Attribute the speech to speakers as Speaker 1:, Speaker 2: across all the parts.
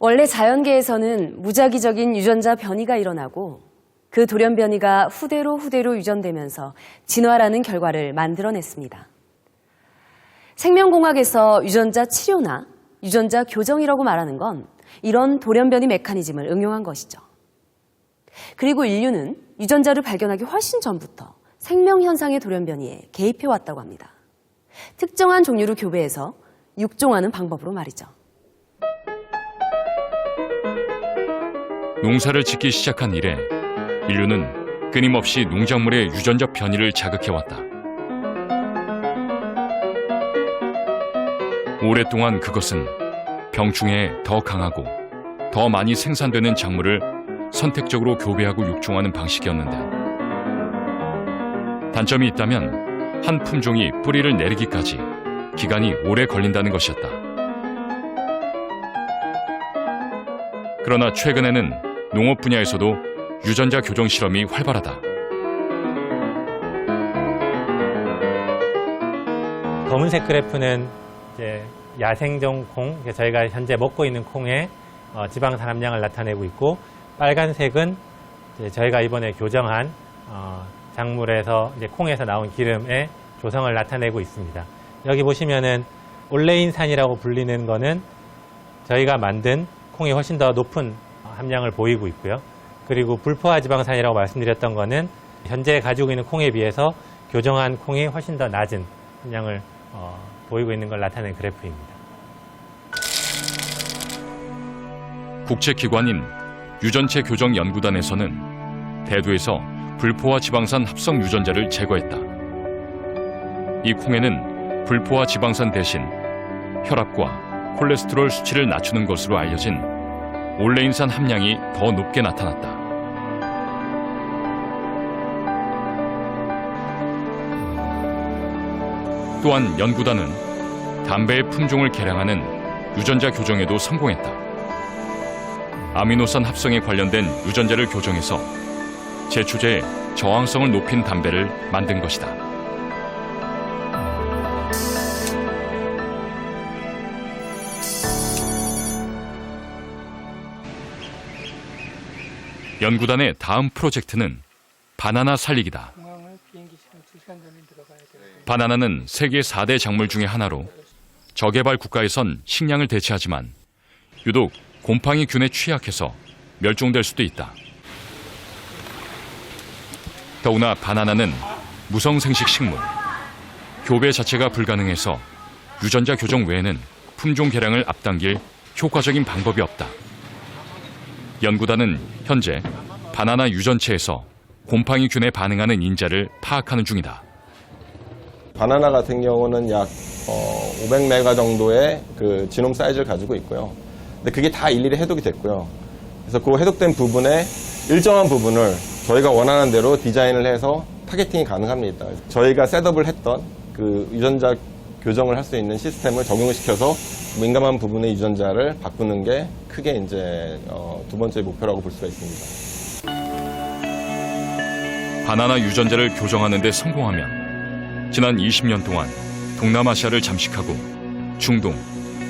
Speaker 1: 원래 자연계에서는 무작위적인 유전자 변이가 일어나고 그 돌연 변이가 후대로 유전되면서 진화라는 결과를 만들어냈습니다. 생명공학에서 유전자 치료나 유전자 교정이라고 말하는 건 이런 돌연 변이 메커니즘을 응용한 것이죠. 그리고 인류는 유전자를 발견하기 훨씬 전부터 생명현상의 돌연 변이에 개입해왔다고 합니다. 특정한 종류로 교배해서 육종하는 방법으로 말이죠.
Speaker 2: 농사를 짓기 시작한 이래 인류는 끊임없이 농작물의 유전적 변이를 자극해왔다. 오랫동안 그것은 병충해에 더 강하고 더 많이 생산되는 작물을 선택적으로 교배하고 육종하는 방식이었는데, 단점이 있다면 한 품종이 뿌리를 내리기까지 기간이 오래 걸린다는 것이었다. 그러나 최근에는 농업 분야에서도 유전자 교정 실험이 활발하다.
Speaker 3: 검은색 그래프는 이제 야생종 콩, 저희가 현재 먹고 있는 콩의 지방산 함량을 나타내고 있고, 빨간색은 이제 저희가 이번에 교정한 작물에서 이제 콩에서 나온 기름의 조성을 나타내고 있습니다. 여기 보시면은 올레인산이라고 불리는 거는 저희가 만든 콩이 훨씬 더 높은 함량을 보이고 있고요. 그리고 불포화 지방산이라고 말씀드렸던 거는 현재 가지고 있는 콩에 비해서 교정한 콩이 훨씬 더 낮은 함량을 보이고 있는 걸 나타낸 그래프입니다.
Speaker 2: 국제기관인 유전체 교정 연구단에서는 대두에서 불포화 지방산 합성 유전자를 제거했다. 이 콩에는 불포화 지방산 대신 혈압과 콜레스테롤 수치를 낮추는 것으로 알려진 올레인산 함량이 더 높게 나타났다. 또한 연구단은 담배의 품종을 개량하는 유전자 교정에도 성공했다. 아미노산 합성에 관련된 유전자를 교정해서 제초제의 저항성을 높인 담배를 만든 것이다. 연구단의 다음 프로젝트는 바나나 살리기다. 바나나는 세계 4대 작물 중의 하나로 저개발 국가에선 식량을 대체하지만 유독 곰팡이 균에 취약해서 멸종될 수도 있다. 더구나 바나나는 무성생식 식물, 교배 자체가 불가능해서 유전자 교정 외에는 품종 개량을 앞당길 효과적인 방법이 없다. 연구단은 현재 바나나 유전체에서 곰팡이균에 반응하는 인자를 파악하는 중이다.
Speaker 4: 바나나 같은 경우는 약 500메가 정도의 그 지놈 사이즈를 가지고 있고요. 근데 그게 다 일일이 해독이 됐고요. 그래서 그 해독된 부분에 일정한 부분을 저희가 원하는 대로 디자인을 해서 타겟팅이 가능합니다. 저희가 셋업을 했던 그 유전자 교정을 할 수 있는 시스템을 적용을 시켜서 민감한 부분의 유전자를 바꾸는 게 크게 이제 두 번째 목표라고 볼 수가 있습니다.
Speaker 2: 바나나 유전자를 교정하는 데 성공하면 지난 20년 동안 동남아시아를 잠식하고 중동,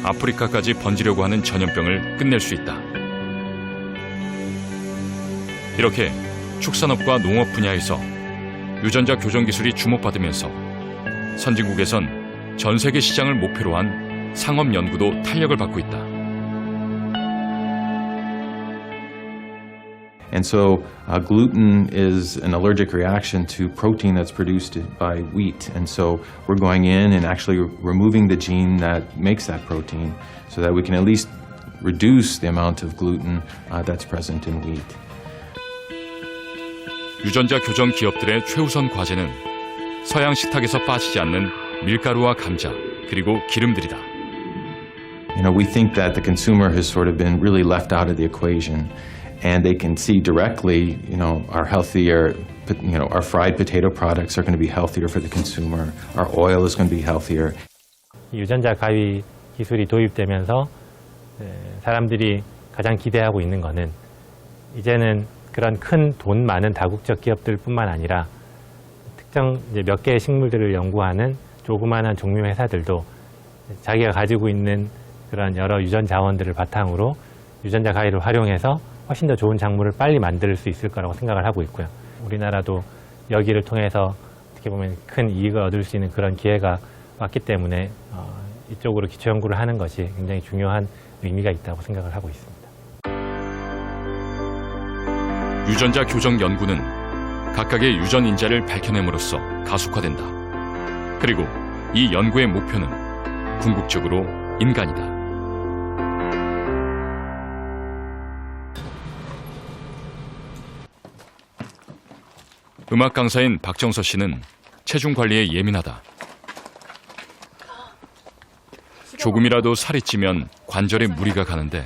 Speaker 2: 아프리카까지 번지려고 하는 전염병을 끝낼 수 있다. 이렇게 축산업과 농업 분야에서 유전자 교정 기술이 주목받으면서 선진국에선 전 세계 시장을 목표로 한 상업 연구도 탄력을 받고 있다.
Speaker 5: And so gluten is an allergic reaction to protein that's produced by wheat. And so we're going in and actually removing the gene that makes that protein so that we can at least reduce the amount of gluten that's present in wheat.
Speaker 2: 유전자 교정 기업들의 최우선 과제는 서양 식탁에서 빠지지 않는 밀가루와 감자, 그리고 기름들이다.
Speaker 5: You know, we think that the consumer has sort of been really left out of the equation. And they can see directly, you know, our healthier, you know, our fried potato products are going to be healthier for the consumer. Our oil is going to be healthier.
Speaker 3: 유전자 가위 기술이 도입되면서 사람들이 가장 기대하고 있는 거는 이제는 그런 큰 돈 많은 다국적 기업들뿐만 아니라 특정 이제 몇 개의 식물들을 연구하는 조그마한 종류 회사들도 자기가 가지고 있는 그런 여러 유전 자원들을 바탕으로 유전자 가위를 활용해서 훨씬 더 좋은 작물을 빨리 만들 수 있을 거라고 생각을 하고 있고요. 우리나라도 여기를 통해서 어떻게 보면 큰 이익을 얻을 수 있는 그런 기회가 왔기 때문에 이쪽으로 기초 연구를 하는 것이 굉장히 중요한 의미가 있다고 생각을 하고 있습니다.
Speaker 2: 유전자 교정 연구는 각각의 유전 인자를 밝혀냄으로써 가속화된다. 그리고 이 연구의 목표는 궁극적으로 인간이다. 음악 강사인 박정서 씨는 체중 관리에 예민하다. 조금이라도 살이 찌면 관절에 무리가 가는데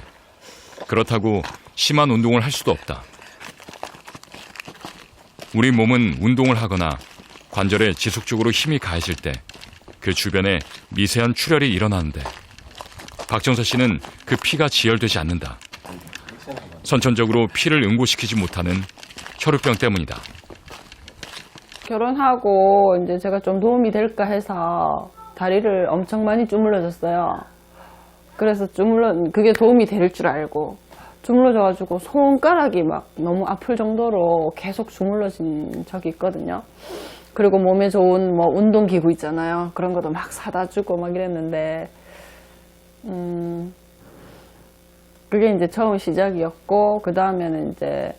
Speaker 2: 그렇다고 심한 운동을 할 수도 없다. 우리 몸은 운동을 하거나 관절에 지속적으로 힘이 가해질 때 그 주변에 미세한 출혈이 일어나는데 박정서 씨는 그 피가 지혈되지 않는다. 선천적으로 피를 응고시키지 못하는 혈우병 때문이다.
Speaker 6: 결혼하고 이제 제가 좀 도움이 될까 해서 다리를 엄청 많이 주물러줬어요. 그래서 그게 도움이 될 줄 알고 주물러줘가지고 손가락이 막 너무 아플 정도로 계속 주물러진 적이 있거든요. 그리고 몸에 좋은 뭐 운동기구 있잖아요. 그런 것도 막 사다 주고 막 이랬는데, 그게 이제 처음 시작이었고, 그 다음에는 이제,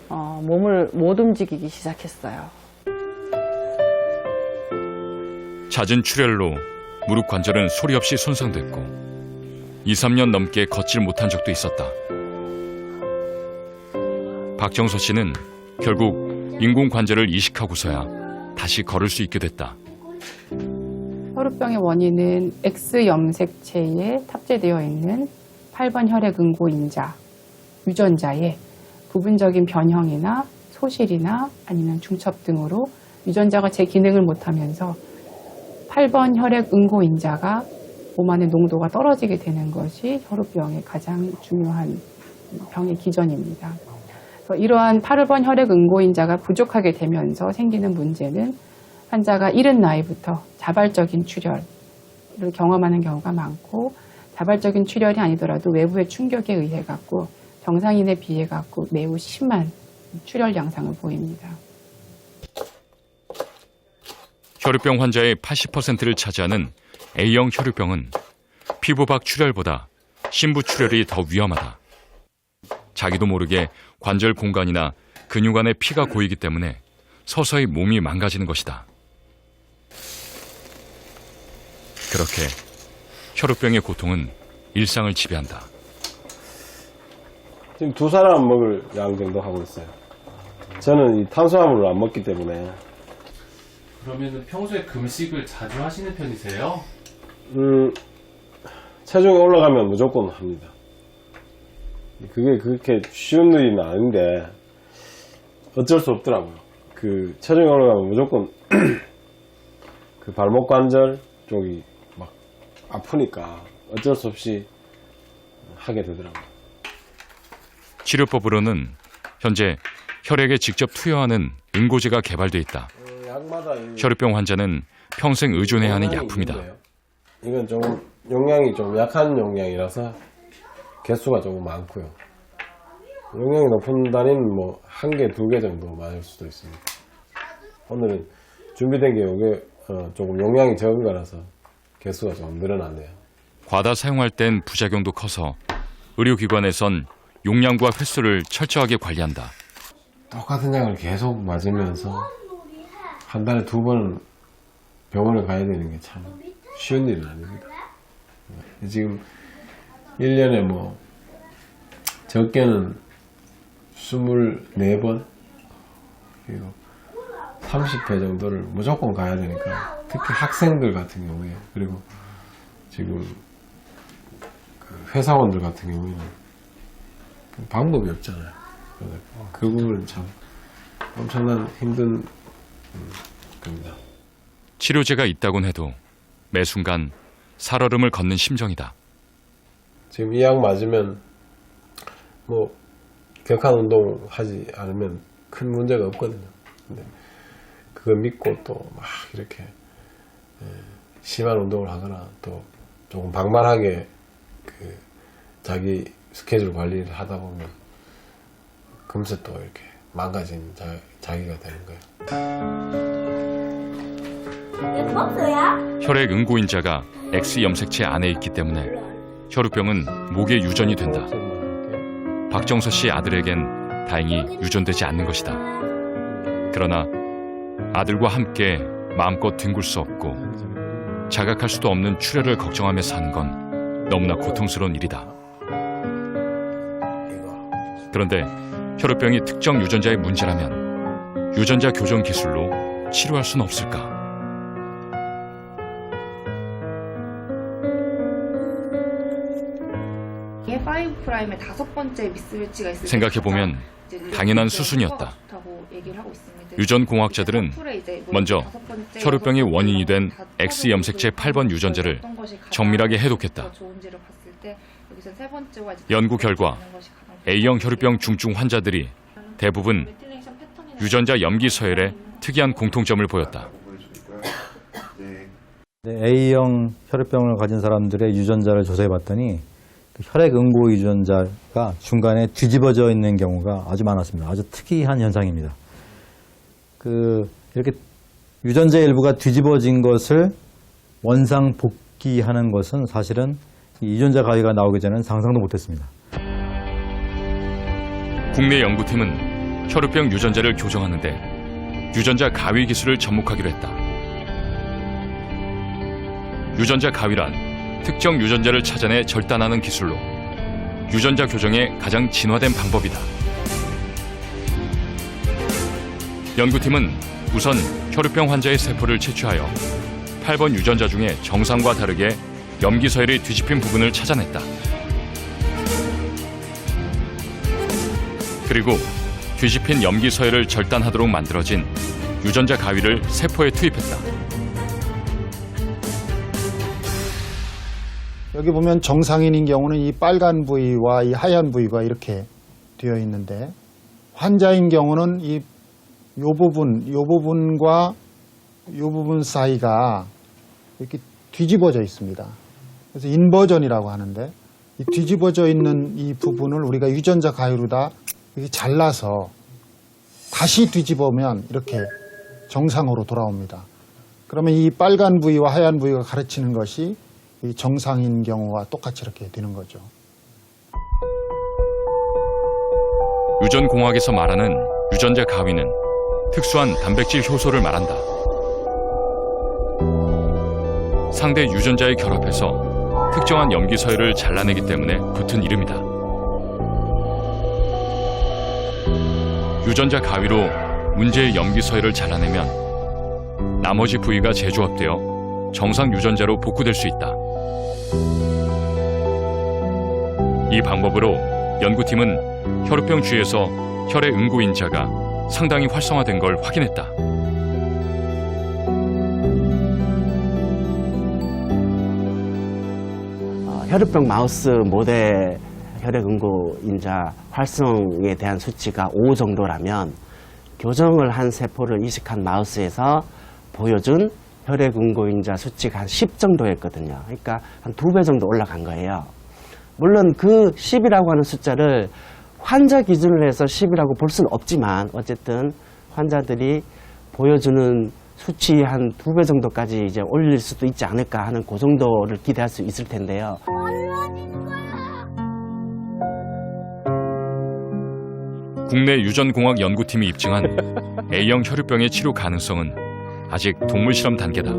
Speaker 6: 몸을 못 움직이기 시작했어요.
Speaker 2: 잦은 출혈로 무릎 관절은 소리 없이 손상됐고 2, 3년 넘게 걷질 못한 적도 있었다. 박정서 씨는 결국 인공관절을 이식하고서야 다시 걸을 수 있게 됐다.
Speaker 7: 혈우병의 원인은 X염색체에 탑재되어 있는 8번 혈액응고인자 유전자의 부분적인 변형이나 소실이나 아니면 중첩 등으로 유전자가 제 기능을 못하면서 8번 혈액응고인자가 몸 안의 농도가 떨어지게 되는 것이 혈우병의 가장 중요한 병의 기전입니다. 그래서 이러한 8번 혈액응고인자가 부족하게 되면서 생기는 문제는 환자가 이른 나이부터 자발적인 출혈을 경험하는 경우가 많고, 자발적인 출혈이 아니더라도 외부의 충격에 의해 갖고 정상인에 비해 갖고 매우 심한 출혈 양상을 보입니다.
Speaker 2: 혈우병 환자의 80%를 차지하는 A형 혈우병은 피부박 출혈보다 심부 출혈이 더 위험하다. 자기도 모르게 관절 공간이나 근육 안에 피가 고이기 때문에 서서히 몸이 망가지는 것이다. 그렇게 혈우병의 고통은 일상을 지배한다.
Speaker 8: 지금 2사람 먹을 양 정도 하고 있어요. 저는 이 탄수화물을 안 먹기 때문에.
Speaker 9: 그러면 평소에 금식을 자주 하시는 편이세요?
Speaker 8: 체중이 올라가면 무조건 합니다. 그게 그렇게 쉬운 일은 아닌데 어쩔 수 없더라고요. 그 체중이 올라가면 무조건 그 발목 관절 쪽이 막 아프니까 어쩔 수 없이 하게 되더라고요.
Speaker 2: 치료법으로는 현재 혈액에 직접 투여하는 응고제가 개발돼 있다.
Speaker 8: 약마다
Speaker 2: 혈우병 환자는 평생 의존해야 하는 약품이다.
Speaker 8: 이건 조금 용량이 좀 약한 용량이라서 개수가 조금 많고요. 용량이 높은 단위는 뭐 1개, 2개 정도 맞을 수도 있습니다. 오늘은 준비된 게 이게 조금 용량이 적은 거라서 개수가 좀 늘어났네요.
Speaker 2: 과다 사용할 땐 부작용도 커서 의료기관에선 용량과 횟수를 철저하게 관리한다.
Speaker 8: 똑같은 약을 계속 맞으면서 한 달에 2번 병원에 가야 되는 게 참 쉬운 일은 아닙니다. 지금 1년에 뭐 적게는 24번 그리고 30회 정도를 무조건 가야 되니까, 특히 학생들 같은 경우에, 그리고 지금 그 회사원들 같은 경우에는 방법이 없잖아요. 그 부분은 참 엄청난 힘든 겁니다.
Speaker 2: 치료제가 있다곤 해도 매 순간 살얼음을 걷는 심정이다.
Speaker 8: 지금 이 약 맞으면 뭐 격한 운동 하지 않으면 큰 문제가 없거든요. 근데 그거 믿고 또 막 이렇게 심한 운동을 하거나 또 조금 방만하게 그 자기 스케줄 관리를 하다 보면 금세 또 이렇게 망가진 자기가 되는 거예요.
Speaker 2: 혈액 응고인자가 X 염색체 안에 있기 때문에 혈우병은 목에 유전이 된다. 박정서 씨 아들에겐 다행히 유전되지 않는 것이다. 그러나 아들과 함께 마음껏 뒹굴 수 없고 자각할 수도 없는 출혈을 걱정하며 사는 건 너무나 고통스러운 일이다. 그런데 혈우병이 특정 유전자의 문제라면 유전자 교정 기술로 치료할 수는 없을까?
Speaker 10: 이게 5'의 5번째 미스매치가 있을
Speaker 2: 생각해보면 당연한 수순이었다. 유전 공학자들은 먼저 혈우병의 원인이 된 X 염색체 8번 유전자를 정밀하게 해독했다. 연구 결과 A형 혈우병 중증 환자들이 대부분 유전자 염기 서열에 특이한 공통점을 보였다.
Speaker 11: A형 혈우병을 가진 사람들의 유전자를 조사해봤더니 혈액 응고 유전자가 중간에 뒤집어져 있는 경우가 아주 많았습니다. 아주 특이한 현상입니다. 이렇게 유전자 일부가 뒤집어진 것을 원상 복귀하는 것은 사실은 이 유전자 가위가 나오기 전에는 상상도 못했습니다.
Speaker 2: 국내 연구팀은 혈우병 유전자를 교정하는데 유전자 가위 기술을 접목하기로 했다. 유전자 가위란 특정 유전자를 찾아내 절단하는 기술로 유전자 교정의 가장 진화된 방법이다. 연구팀은 우선 혈우병 환자의 세포를 채취하여 8번 유전자 중에 정상과 다르게 염기 서열이 뒤집힌 부분을 찾아냈다. 그리고 뒤집힌 염기 서열을 절단하도록 만들어진 유전자 가위를 세포에 투입했다.
Speaker 12: 여기 보면 정상인인 경우는 이 빨간 부위와 이 하얀 부위가 이렇게 되어 있는데 환자인 경우는 이 부분과 이 부분 사이가 이렇게 뒤집어져 있습니다. 그래서 인버전이라고 하는데 이 뒤집어져 있는 이 부분을 우리가 유전자 가위로 다 이렇게 잘라서 다시 뒤집으면 이렇게 정상으로 돌아옵니다. 그러면 이 빨간 부위와 하얀 부위가 가르치는 것이 이 정상인 경우와 똑같이 이렇게 되는 거죠.
Speaker 2: 유전공학에서 말하는 유전자 가위는 특수한 단백질 효소를 말한다. 상대 유전자에 결합해서 특정한 염기 서열을 잘라내기 때문에 붙은 이름이다. 유전자 가위로 문제의 염기 서열을 잘라내면 나머지 부위가 재조합되어 정상 유전자로 복구될 수 있다. 이 방법으로 연구팀은 혈우병 주위에서 혈액 응고인자가 상당히 활성화된 걸 확인했다.
Speaker 13: 혈우병 마우스 모델 혈액 응고인자 활성에 대한 수치가 5 정도라면 교정을 한 세포를 이식한 마우스에서 보여준 혈액 응고인자 수치가 한 10 정도였거든요. 그러니까 한 2배 정도 올라간 거예요. 물론 그 10이라고 하는 숫자를 환자 기준으로 해서 10이라고 볼 수는 없지만 어쨌든 환자들이 보여주는 수치 한 2배 정도까지 이제 올릴 수도 있지 않을까 하는 그 정도를 기대할 수 있을 텐데요.
Speaker 2: 국내 유전공학 연구팀이 입증한 A형 혈우병의 치료 가능성은 아직 동물 실험 단계다.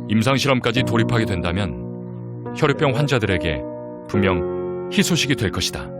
Speaker 2: 임상 실험까지 돌입하게 된다면 혈우병 환자들에게 분명 희소식이 될 것이다.